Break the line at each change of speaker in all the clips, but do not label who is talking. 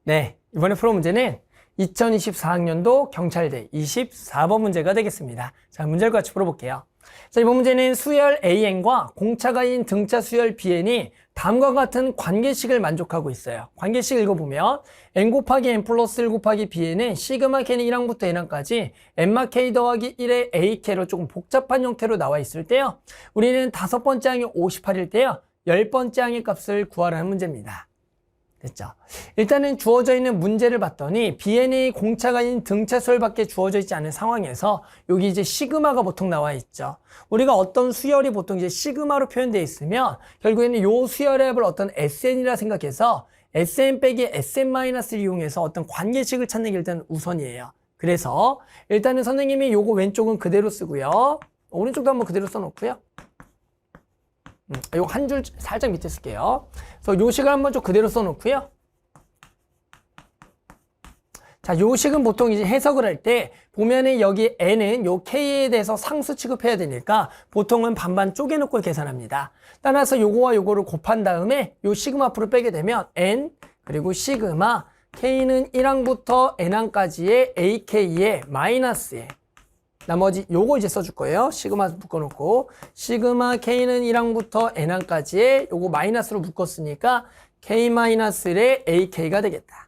네, 이번에 풀어 문제는 2024학년도 경찰대 24번 문제가 되겠습니다. 자, 문제를 같이 풀어볼게요. 자, 이번 문제는 수열 AN과 공차가인 등차 수열 BN이 다음과 같은 관계식을 만족하고 있어요. 관계식 읽어보면 N 곱하기 N 플러스 1 곱하기 BN은 시그마 K는 1항부터 N항까지 N마 K 더하기 1의 AK로 조금 복잡한 형태로 나와 있을 때요. 우리는 5번째 항이 58일 때요. 10번째 항의 값을 구하라는 문제입니다. 됐죠? 일단은 주어져 있는 문제를 봤더니 BN의 공차가 아닌 등차 수열밖에 주어져 있지 않은 상황에서 여기 이제 시그마가 보통 나와 있죠. 우리가 어떤 수열이 보통 이제 시그마로 표현되어 있으면 결국에는 요 수열의 합을 어떤 SN이라 생각해서 SN 빼기 SN-를 이용해서 어떤 관계식을 찾는 게 일단 우선이에요. 그래서 일단은 선생님이 요거 왼쪽은 그대로 쓰고요. 오른쪽도 한번 그대로 써놓고요. 요 한 줄 살짝 밑에 쓸게요. 그래서 요 식을 한번 좀 그대로 써놓고요. 자, 요 식은 보통 이제 해석을 할 때 보면은 여기 n은 요 k에 대해서 상수 취급해야 되니까 보통은 반반 쪼개놓고 계산합니다. 따라서 요거와 요거를 곱한 다음에 요 시그마 앞으로 빼게 되면 n 그리고 시그마 k는 1항부터 n항까지의 ak의 마이너스에 나머지 요거 이제 써줄 거예요. 시그마 묶어놓고 시그마 k는 1항부터 n항까지의 요거 마이너스로 묶었으니까 k-의 ak가 되겠다.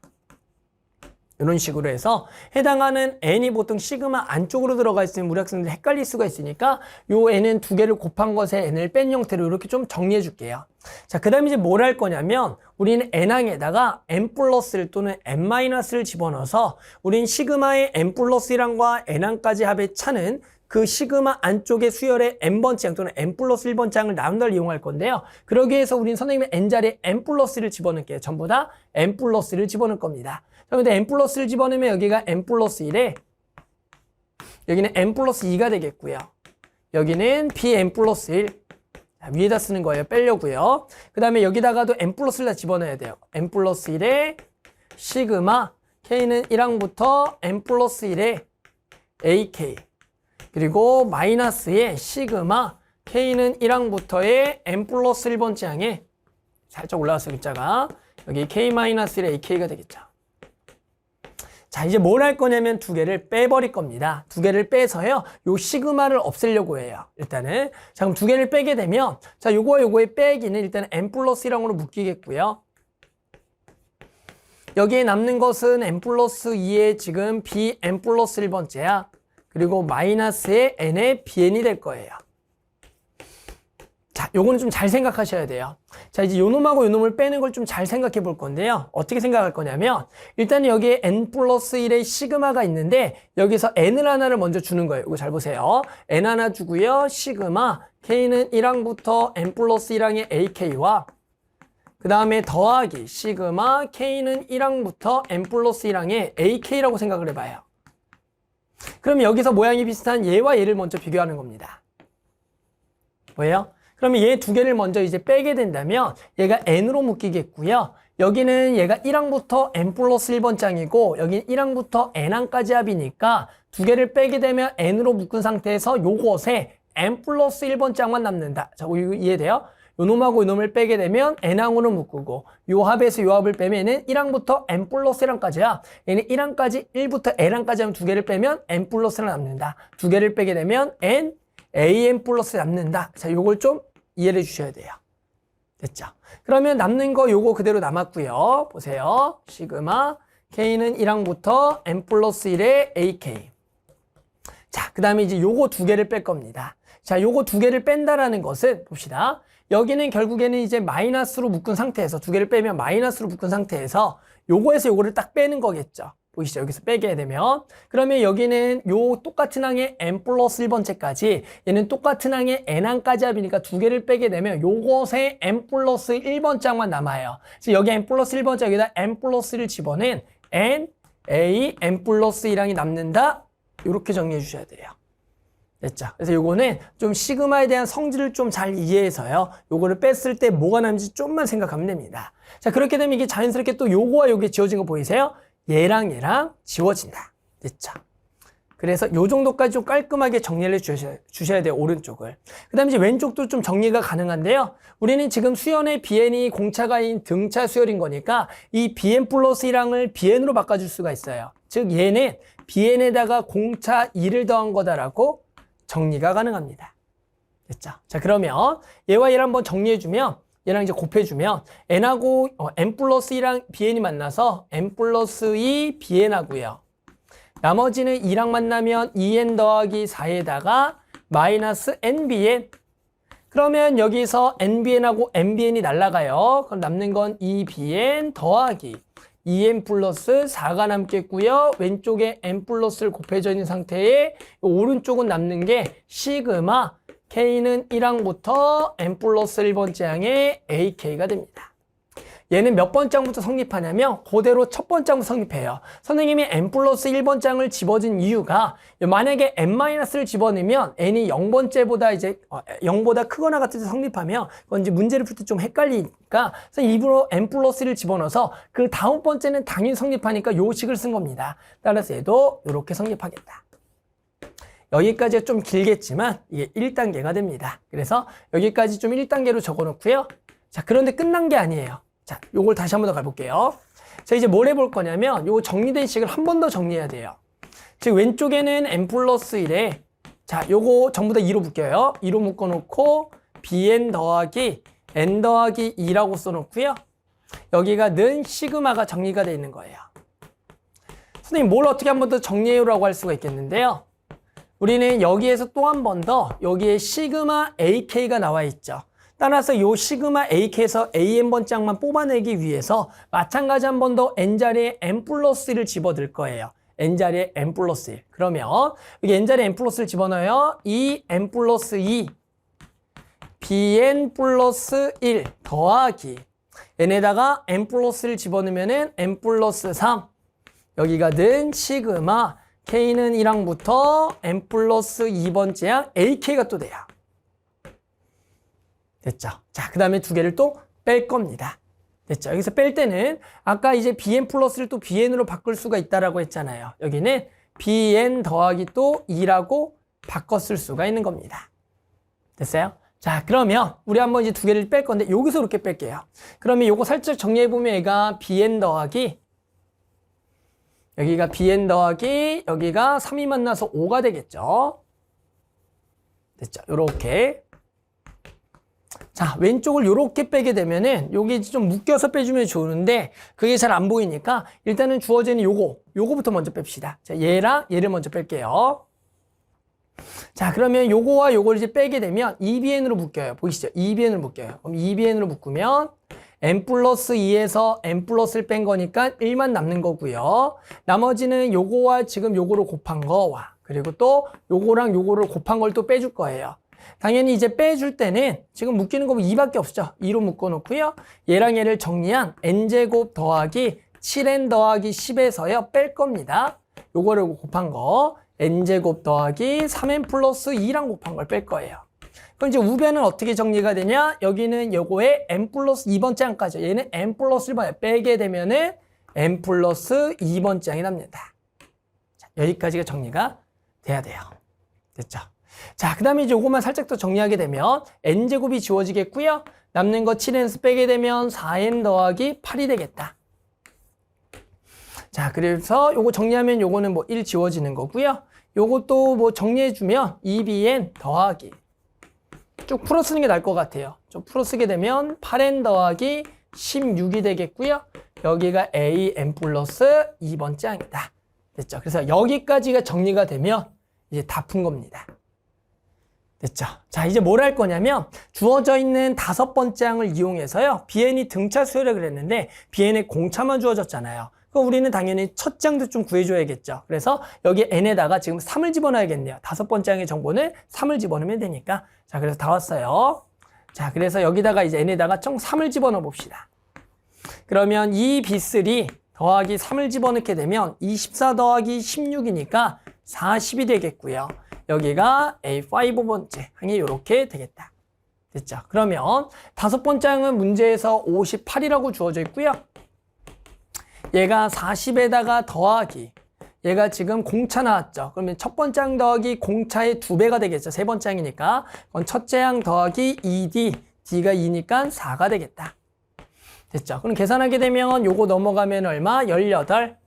이런 식으로 해서 해당하는 n이 보통 시그마 안쪽으로 들어가 있으면 우리 학생들 헷갈릴 수가 있으니까 요 n은 두 개를 곱한 것에 n을 뺀 형태로 이렇게 좀 정리해 줄게요. 자, 그 다음에 이제 뭘 할 거냐면 우리는 n항에다가 n 플러스 1 또는 n-를 집어넣어서 우린 시그마의 n 플러스 1항과 n항까지 합의 차는 그 시그마 안쪽의 수열의 n번째 항 또는 n 플러스 1번째 항을 나눈다를 이용할 건데요. 그러기 위해서 우린 선생님의 n자리에 n 플러스 1을 집어넣을게요. 전부 다 n 플러스 1을 집어넣을 겁니다. 그런데 n 플러스 1 집어넣으면 여기가 n 플러스 1에 여기는 n 플러스 2가 되겠고요. 여기는 bn 플러스 1 위에다 쓰는 거예요. 빼려고요. 그 다음에 여기다가도 n 플러스 1을 다 집어넣어야 돼요. n 플러스 1에 시그마 k는 1항부터 n 플러스 1에 ak 그리고 마이너스에 시그마 k는 1항부터의 n 플러스 1번째 항에 살짝 올라왔어요. 글자가 여기 k-1의 ak가 되겠죠. 자, 이제 뭘 할 거냐면 두 개를 빼버릴 겁니다. 두 개를 빼서요. 요 시그마를 없애려고 해요. 일단은. 자, 그럼 두 개를 빼게 되면 자, 요거와 요거의 빼기는 일단 n 플러스 1항으로 묶이겠고요. 여기에 남는 것은 n 플러스 2의 지금 bn 플러스 1번째야. 그리고 마이너스의 n의 bn이 될 거예요. 자, 요거는 좀 잘 생각하셔야 돼요. 자, 이제 요 놈하고 요 놈을 빼는 걸 좀 잘 생각해 볼 건데요. 어떻게 생각할 거냐면 일단 여기에 n 플러스 1의 시그마가 있는데 여기서 n을 하나를 먼저 주는 거예요. 이거 잘 보세요. n 하나 주고요. 시그마 k는 1항부터 n 플러스 1항의 ak와 그 다음에 더하기 시그마 k는 1항부터 n 플러스 1항의 ak라고 생각을 해봐요. 그럼 여기서 모양이 비슷한 얘와 얘를 먼저 비교하는 겁니다. 뭐예요? 그러면 얘 두 개를 먼저 이제 빼게 된다면 얘가 n으로 묶이겠고요. 여기는 얘가 1항부터 n 플러스 1번째 항이고 여기는 1항부터 n항까지 합이니까 두 개를 빼게 되면 n으로 묶은 상태에서 요것에 n 플러스 1번째 항만 남는다. 자, 이거 이해돼요? 요 놈하고 요 놈을 빼게 되면 n항으로 묶고 요 합에서 요 합을 빼면은 1항부터 n 플러스 1항까지야. 얘는 1항까지 1부터 n항까지 하면 두 개를 빼면 n 플러스 1 남는다. 두 개를 빼게 되면 an 플러스 남는다. 자, 요걸 좀 이해를 해 주셔야 돼요. 됐죠? 그러면 남는 거 요거 그대로 남았고요. 보세요. 시그마 k는 1항부터 n 플러스 1의 ak. 자, 그 다음에 이제 요거 두 개를 뺄 겁니다. 자, 요거 두 개를 뺀다라는 것은 봅시다. 여기는 결국에는 이제 마이너스로 묶은 상태에서 두 개를 빼면 마이너스로 묶은 상태에서 요거에서 요거를 딱 빼는 거겠죠. 보이시죠? 여기서 빼게 되면 그러면 여기는 요 똑같은 항의 n 플러스 1번째까지 얘는 똑같은 항의 n항까지 합이니까 두 개를 빼게 되면 요것에 n 플러스 1번째 항만 남아요. 그래서 여기 n 플러스 1번째 여기다 n 플러스 1을 집어넣은 n 플러스 1항이 남는다. 이렇게 정리해 주셔야 돼요. 됐죠? 그래서 요거는 좀 시그마에 대한 성질을 좀 잘 이해해서요. 요거를 뺐을 때 뭐가 남는지 좀만 생각하면 됩니다. 자, 그렇게 되면 이게 자연스럽게 또 요거와 요게 지워진 거 보이세요? 얘랑 얘랑 지워진다. 됐죠? 그래서 요 정도까지 좀 깔끔하게 정리를 주셔야 돼요, 오른쪽을. 그 다음에 이제 왼쪽도 좀 정리가 가능한데요. 우리는 지금 수연의 BN이 공차가인 등차 수열인 거니까 이 BN 플러스 1항을 BN으로 바꿔줄 수가 있어요. 즉 얘는 BN에다가 공차 2를 더한 거다라고 정리가 가능합니다. 됐죠? 자, 그러면 얘와 얘를 한번 정리해주면, 얘랑 이제 곱해주면 n하고 n 플러스 1랑 bn이 만나서 n 플러스 2 bn 하고요. 나머지는 2랑 만나면 2n 더하기 4에다가 마이너스 nbn. 그러면 여기서 nbn하고 nbn이 날라가요. 그럼 남는 건 2bn 더하기 2n 플러스 4가 남겠고요. 왼쪽에 n 플러스를 곱해져 있는 상태에 오른쪽은 남는 게 시그마 k는 1항부터 n 플러스 1번째 항의 ak가 됩니다. 얘는 몇 번째 항부터 성립하냐면 그대로 첫 번째 항부터 성립해요. 선생님이 n 플러스 1번째 항을 집어준 이유가 만약에 n-를 집어넣으면 n이 0번째보다 이제 0보다 크거나 같은 데 성립하면 그건 이제 문제를 풀 때 좀 헷갈리니까 그래서 일부러 n 플러스 1을 집어넣어서 그 다음 번째는 당연히 성립하니까 요 식을 쓴 겁니다. 따라서 얘도 이렇게 성립하겠다. 여기까지가 좀 길겠지만 이게 1단계가 됩니다. 그래서 여기까지 좀 1단계로 적어놓고요. 자, 그런데 끝난 게 아니에요. 자, 요걸 다시 한 번 더 가볼게요. 자, 이제 뭘 해볼 거냐면 요 정리된 식을 한 번 더 정리해야 돼요. 즉 왼쪽에는 n 플러스 1에 자, 요거 전부 다 2로 묶여요. 2로 묶어놓고 bn 더하기 n 더하기 2라고 써놓고요. 여기가 는 시그마가 정리가 되어 있는 거예요. 선생님 뭘 어떻게 한 번 더 정리해요라고 할 수가 있겠는데요. 우리는 여기에서 또 한 번 더 여기에 시그마 ak가 나와 있죠. 따라서 이 시그마 ak에서 an번째 항만 뽑아내기 위해서 마찬가지 한 번 더 n자리에 n 플러스 1을 집어넣을 거예요. n자리에 n 플러스 1. 그러면 여기 n자리에 n 플러스 1 집어넣어요. 이 n 플러스 2 bn 플러스 1 더하기 n에다가 n 플러스 1 집어넣으면 n 플러스 3 여기가 는 시그마 k는 1항부터 n 플러스 2번째 항 ak가 또 돼요. 됐죠? 자, 그 다음에 두 개를 또 뺄 겁니다. 됐죠? 여기서 뺄 때는 아까 이제 bn 플러스를 또 bn으로 바꿀 수가 있다라고 했잖아요. 여기는 bn 더하기 또 2라고 바꿨을 수가 있는 겁니다. 됐어요? 자, 그러면 우리 한번 이제 두 개를 뺄 건데 여기서 이렇게 뺄게요. 그러면 요거 살짝 정리해보면 얘가 bn 더하기 여기가 bn 더하기 여기가 3이 만나서 5가 되겠죠. 됐죠? 요렇게. 자, 왼쪽을 요렇게 빼게 되면은 여기 좀 묶여서 빼주면 좋은데 그게 잘 안 보이니까 일단은 주어지는 요거부터 먼저 뺍시다. 자, 얘랑 얘를 먼저 뺄게요. 자, 그러면 요거와 요걸 이제 빼게 되면 2bn으로 묶여요. 보이시죠? 2bn으로 묶여요. 그럼 2bn으로 묶으면 n 플러스 2에서 n 플러스를 뺀 거니까 1만 남는 거고요. 나머지는 요거와 지금 요거를 곱한 거와 그리고 또 요거랑 요거를 곱한 걸 또 빼줄 거예요. 당연히 이제 빼줄 때는 지금 묶이는 거 2밖에 없죠. 2로 묶어놓고요. 얘랑 얘를 정리한 n제곱 더하기 7n 더하기 10에서요. 뺄 겁니다. 요거를 곱한 거 n제곱 더하기 3n 플러스 2랑 곱한 걸 뺄 거예요. 그럼 이제 우변은 어떻게 정리가 되냐? 여기는 요거에 n 플러스 2번째 항까지 얘는 n 플러스 1번에 빼게 되면은 n 플러스 2번째 항이 납니다. 자, 여기까지가 정리가 돼야 돼요. 됐죠? 자, 그 다음에 이제 요것만 살짝 더 정리하게 되면 n제곱이 지워지겠고요. 남는 거 7n에서 빼게 되면 4n 더하기 8이 되겠다. 자, 그래서 요거 정리하면 요거는 뭐 1 지워지는 거고요. 요것도 뭐 정리해주면 2bn 더하기 쭉 풀어 쓰는 게 나을 것 같아요. 좀 풀어 쓰게 되면 8n 더하기 16이 되겠고요. 여기가 an 플러스 2번째 항이다. 됐죠? 그래서 여기까지가 정리가 되면 이제 다 푼 겁니다. 됐죠? 자, 이제 뭘 할 거냐면 주어져 있는 5번째 항을 이용해서요. bn이 등차 수열을 그랬는데 bn의 공차만 주어졌잖아요. 그럼 우리는 당연히 첫 장도 좀 구해줘야겠죠. 그래서 여기 n에다가 지금 3을 집어넣어야겠네요. 5번째 항의 정보는 3을 집어넣으면 되니까. 자, 그래서 다 왔어요. 자, 그래서 여기다가 이제 n에다가 총 3을 집어넣어 봅시다. 그러면 2b3 더하기 3을 집어넣게 되면 24 더하기 16이니까 40이 되겠고요. 여기가 A5번째 항이 이렇게 되겠다. 됐죠? 그러면 5번째 항은 문제에서 58이라고 주어져 있고요. 얘가 40에다가 더하기 얘가 지금 공차 나왔죠. 그러면 첫 번째 항 더하기 공차의 2배가 되겠죠. 세 번째 항이니까. 그건 첫째 항 더하기 2D, D가 2니까 4가 되겠다. 됐죠. 그럼 계산하게 되면 요거 넘어가면 얼마? 18.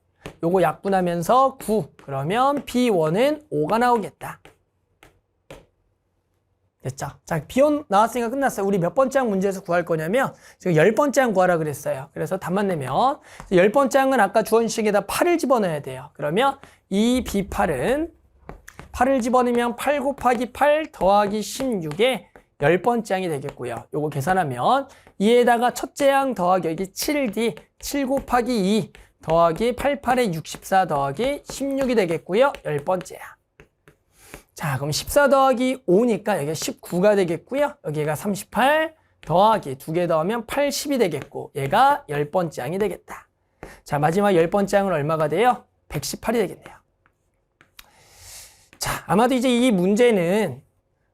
요거 약분하면서 9. 그러면 B1은 5가 나오겠다. 됐죠. 자, B1 나왔으니까 끝났어요. 우리 몇 번째 항 문제에서 구할 거냐면 지금 10번째 항 구하라 그랬어요. 그래서 답만 내면 10번째 항은 아까 주어식에다 8을 집어넣어야 돼요. 그러면 이 B8은 8을 집어넣으면 8 곱하기 8 더하기 16에 10번째 항이 되겠고요. 요거 계산하면 2에다가 첫째 항 더하기 여기 7D 7 곱하기 2 더하기 88에 64 더하기 16이 되겠고요. 10번째 항. 자, 그럼 14 더하기 5니까 여기가 19가 되겠고요. 여기가 38 더하기 2개 더하면 80이 되겠고 얘가 10번째 항이 되겠다. 자, 마지막 10번째 항은 얼마가 돼요? 118이 되겠네요. 자, 아마도 이제 이 문제는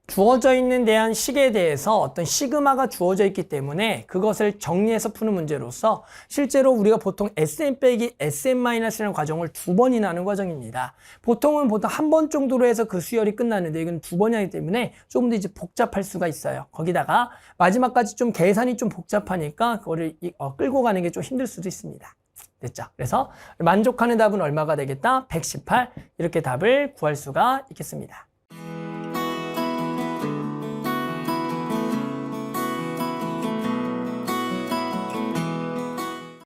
주어져 있는 대한 식에 대해서 어떤 시그마가 주어져 있기 때문에 그것을 정리해서 푸는 문제로서 실제로 우리가 보통 SM 빼기 SM-라는 과정을 2번이나 하는 과정입니다. 보통 한 번 정도로 해서 그 수열이 끝나는데 이건 2번이 하기 때문에 조금 더 이제 복잡할 수가 있어요. 거기다가 마지막까지 좀 계산이 좀 복잡하니까 그거를 끌고 가는 게 좀 힘들 수도 있습니다. 됐죠? 그래서 만족하는 답은 얼마가 되겠다? 118 이렇게 답을 구할 수가 있겠습니다.